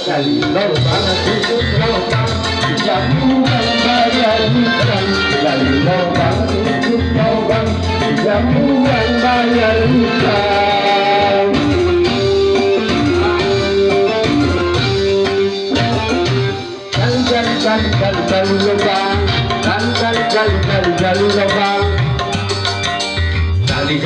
Gali lubang tutup lubang, jamuan bayar hutang. Gali lubang tutup lubang, jamuan bayar hutang. Gali lubang, gali lubang. Gali.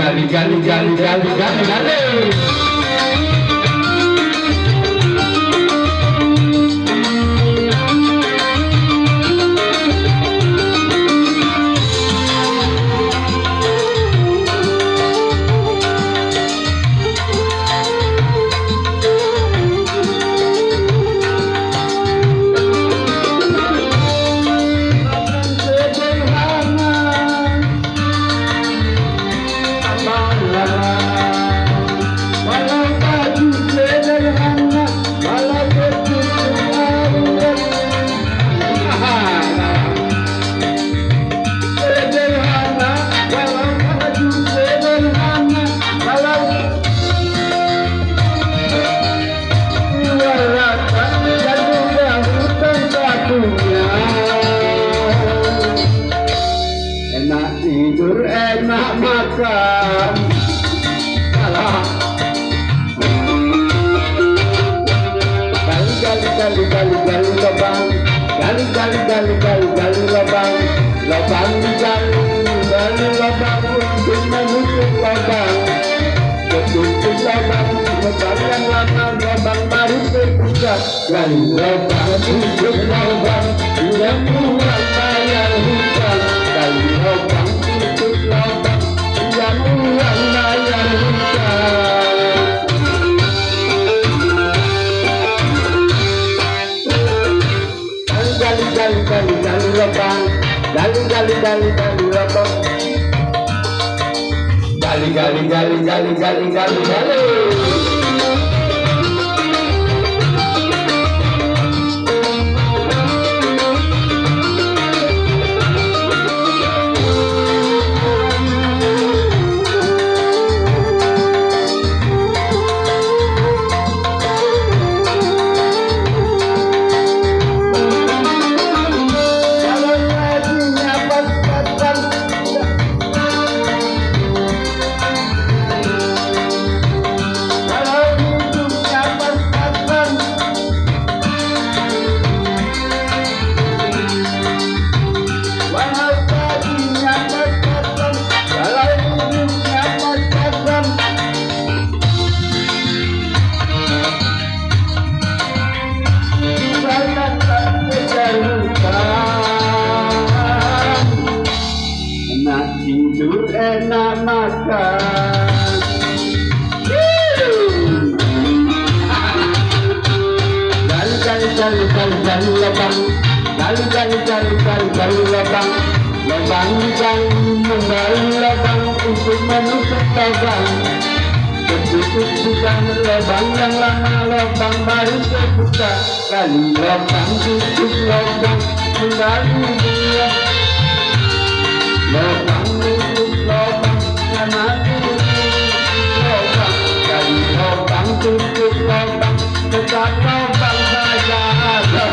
Enak tidur, enak makan. Salah. Gali lubang. Gali lubang. Lubang gali lubang untuk menutup lubang. Menutup lubang yang lama, lubang baru terbuka. Gali lubang tutup lubang, jamuan bayar hutang. Gali lubang tutup lubang, jamuan bayar hutang. Gali lubang. Gali. Enak tidur, enak makan. Gali lubang. Lubang menggali lubang untuk menutup lubang. Tertutup bukan lubang yang lama, lubang baru terbuka. Gali lubang tutup lubang, menggali dia. Lubang tutup lubang, karena tutup lubang. Gali lubang tutup lubang, tetap lubang saja ada.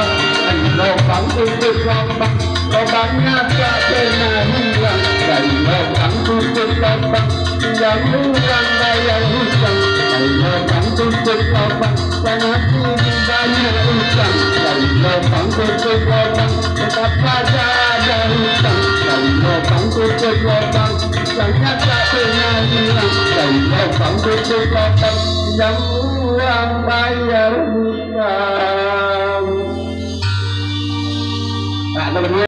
Gali lubang tutup lubang, lubangnya tak pernah hilang. Gali lubang tutup lubang, jamuan bayar hutang. Gali lubang tutup lubang, karena tidak banyak hutang. Gali lubang tutup lubang, tetap saja ada hutang. Gali lubang tutup lubang, hutangnya tak pernah hilang. Gali lubang tutup lubang, jamuan bayar hutang.